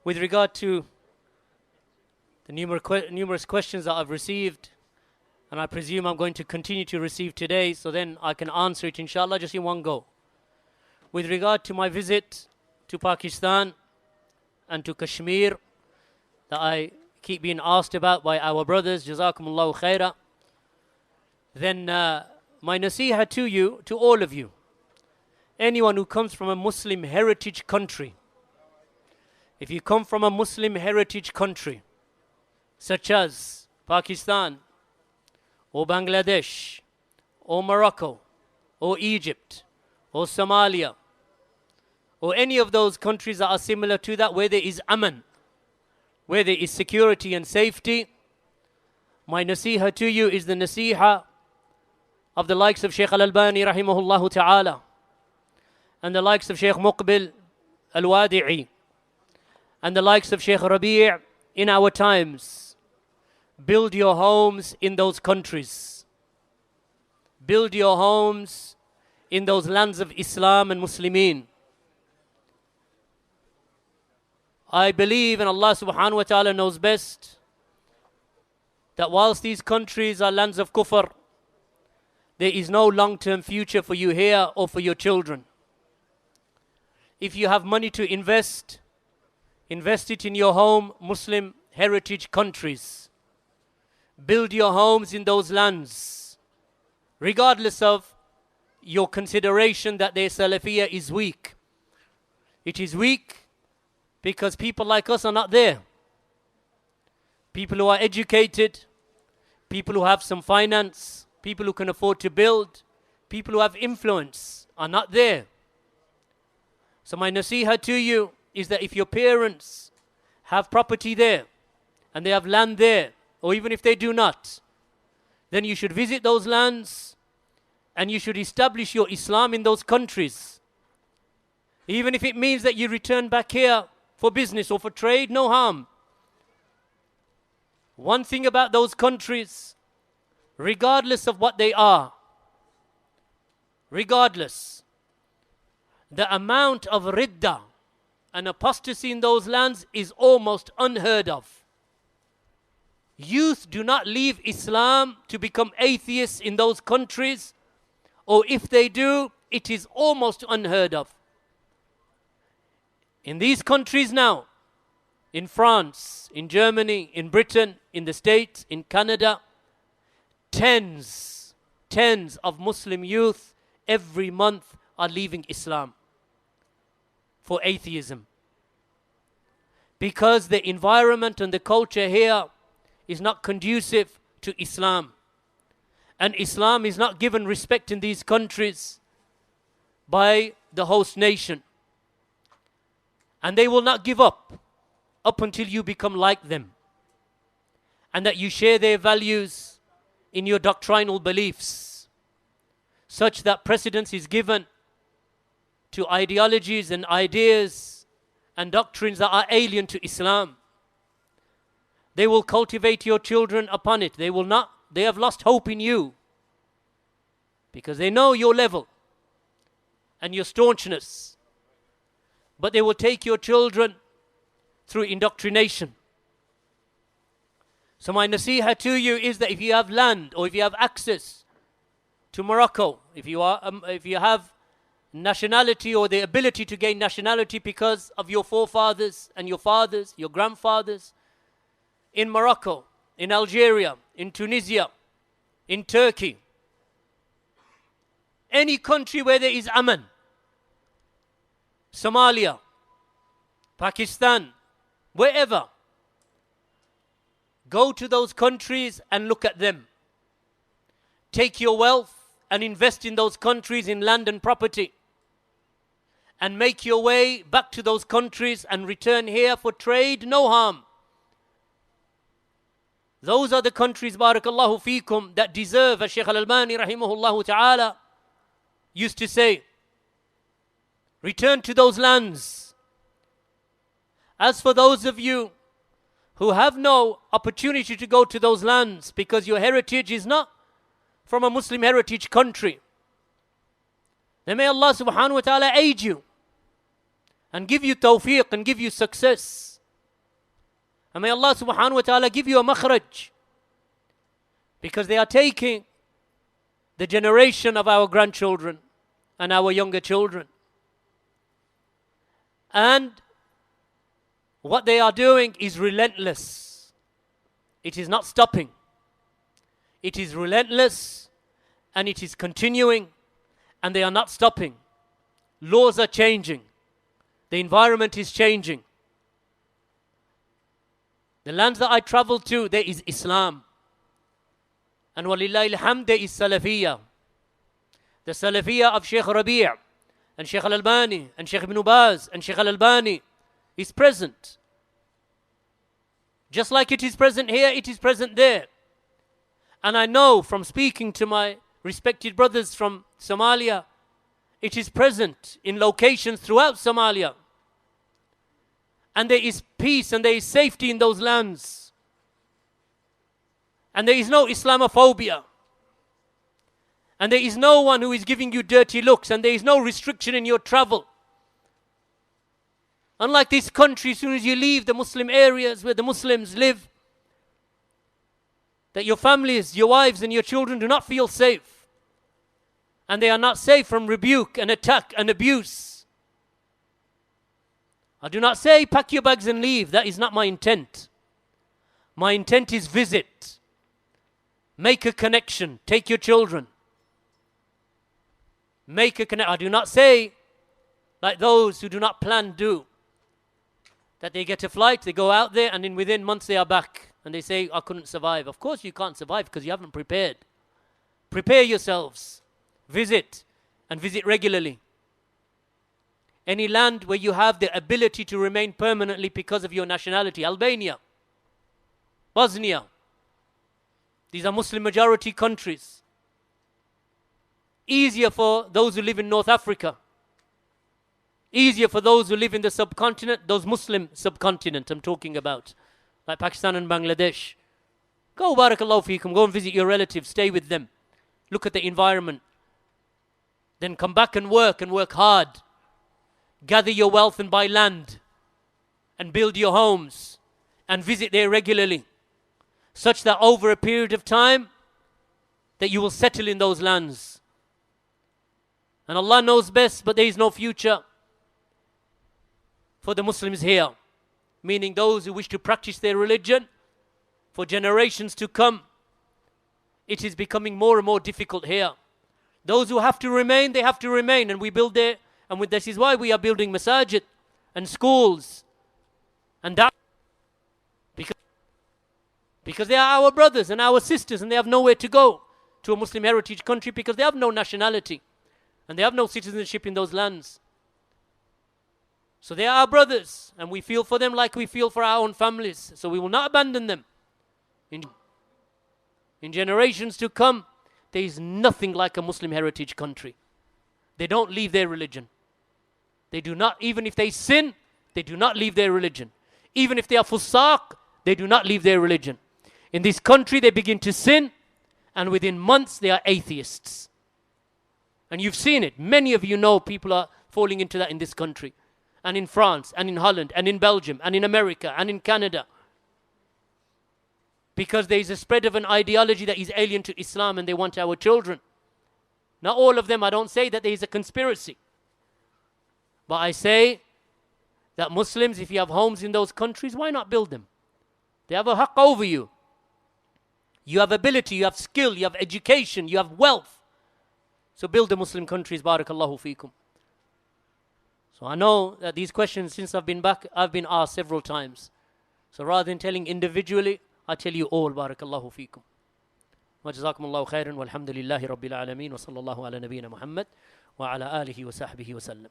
With regard to the numerous questions that I've received, and I presume I'm going to continue to receive today, so then I can answer it inshallah just in one go. With regard to my visit to Pakistan and to Kashmir that I keep being asked about by our brothers, Jazakumullahu Khaira, then my nasiha to you, to all of you, anyone who comes from a Muslim heritage country, if you come from a Muslim heritage country, such as Pakistan, or Bangladesh, or Morocco, or Egypt, or Somalia, or any of those countries that are similar to that, where there is aman, where there is security and safety, my nasiha to you is the nasiha of the likes of Shaykh Al-Albani rahimahullah ta'ala, and the likes of Shaykh Muqbil Al-Wadi'i, and the likes of Shaykh Rabi' in our times. Build your homes in those countries. Build your homes in those lands of Islam and Muslimin. I believe, and Allah subhanahu wa ta'ala knows best, that whilst these countries are lands of kufr, there is no long-term future for you here or for your children. If you have money to invest, invest it in your home Muslim heritage countries. Build your homes in those lands, regardless of your consideration that their Salafiyah is weak. It is weak because people like us are not there. People who are educated, people who have some finance, people who can afford to build, people who have influence are not there. So my nasiha to you is that if your parents have property there and they have land there, or even if they do not, then you should visit those lands and you should establish your Islam in those countries. Even if it means that you return back here for business or for trade, no harm. One thing about those countries, regardless of what they are, regardless, the amount of ridda and apostasy in those lands is almost unheard of. Youth do not leave Islam to become atheists in those countries, or if they do, it is almost unheard of. In these countries now, in France, in Germany, in Britain, in the States, in Canada, tens of Muslim youth every month are leaving Islam for atheism. Because the environment and the culture here is not conducive to Islam. And Islam is not given respect in these countries by the host nation. And they will not give up until you become like them. And that you share their values in your doctrinal beliefs, such that precedence is given to ideologies and ideas and doctrines that are alien to Islam. They will cultivate your children upon it. They have lost hope in you because they know your level and your staunchness. But they will take your children through indoctrination. So my nasiha to you is that if you have land or if you have access to Morocco, if you have nationality or the ability to gain nationality because of your forefathers and your fathers, your grandfathers, in Morocco, in Algeria, in Tunisia, in Turkey, any country where there is aman, Somalia, Pakistan, wherever, go to those countries and look at them. Take your wealth and invest in those countries in land and property, and make your way back to those countries and return here for trade, no harm. Those are the countries, barakallahu feekum, that deserve, as Shaykh Al-Albani rahimahullah ta'ala used to say, return to those lands. As for those of you who have no opportunity to go to those lands because your heritage is not from a Muslim heritage country, then may Allah subhanahu wa ta'ala aid you and give you tawfiq and give you success And may Allah subhanahu wa ta'ala give you a makhraj, because they are taking the generation of our grandchildren and our younger children. And what they are doing is relentless. It is not stopping. It is relentless and it is continuing, and they are not stopping. Laws are changing. The environment is changing. The lands that I travel to, there is Islam. And walillahi alhamd, there is Salafiyya. The Salafiyya of Sheikh Rabi' and Sheikh Al-Albani and Sheikh Ibn Baz and Sheikh Al-Albani is present. Just like it is present here, it is present there. And I know from speaking to my respected brothers from Somalia, it is present in locations throughout Somalia. And there is peace and there is safety in those lands. And there is no Islamophobia. And there is no one who is giving you dirty looks, and there is no restriction in your travel. Unlike this country, as soon as you leave the Muslim areas where the Muslims live, that your families, your wives and your children do not feel safe. And they are not safe from rebuke and attack and abuse. I do not say pack your bags and leave. That is not my intent. My intent is visit. Make a connection. Take your children. Make a connection. I do not say, like those who do not plan do, that they get a flight, they go out there, and in within months they are back. And they say, I couldn't survive. Of course you can't survive because you haven't prepared. Prepare yourselves. Visit, and visit regularly. Any land where you have the ability to remain permanently because of your nationality. Albania, Bosnia. These are Muslim majority countries. Easier for those who live in North Africa. Easier for those who live in the subcontinent, those Muslim subcontinent I'm talking about, like Pakistan and Bangladesh. Go, barakallahu feekum, go and visit your relatives, stay with them. Look at the environment. Then come back and work hard. Gather your wealth and buy land and build your homes and visit there regularly, such that over a period of time that you will settle in those lands. And Allah knows best, but there is no future for the Muslims here, meaning those who wish to practice their religion for generations to come. It is becoming more and more difficult here. Those who have to remain, they have to remain, and we build there. And this is why we are building masajid and schools and that, because they are our brothers and our sisters, and they have nowhere to go to a Muslim heritage country because they have no nationality and they have no citizenship in those lands. So they are our brothers, and we feel for them like we feel for our own families. So we will not abandon them. In generations to come, there is nothing like a Muslim heritage country. They don't leave their religion. They do not, even if they sin, they do not leave their religion. Even if they are fusaq, they do not leave their religion. In this country, they begin to sin, and within months, they are atheists. And you've seen it. Many of you know people are falling into that in this country, and in France, and in Holland, and in Belgium, and in America, and in Canada. Because there is a spread of an ideology that is alien to Islam, and they want our children. Not all of them. I don't say that there is a conspiracy. But I say that Muslims, if you have homes in those countries, why not build them? They have a haqq over you. You have ability, you have skill, you have education, you have wealth. So build the Muslim countries, barakallahu feekum. So I know that these questions, since I've been back, I've been asked several times. So rather than telling individually, I tell you all, barakallahu feekum. وجزاكم الله خيرا والحمد لله رب العالمين وصلى الله على نبينا محمد وعلى آله وصحبه وسلم.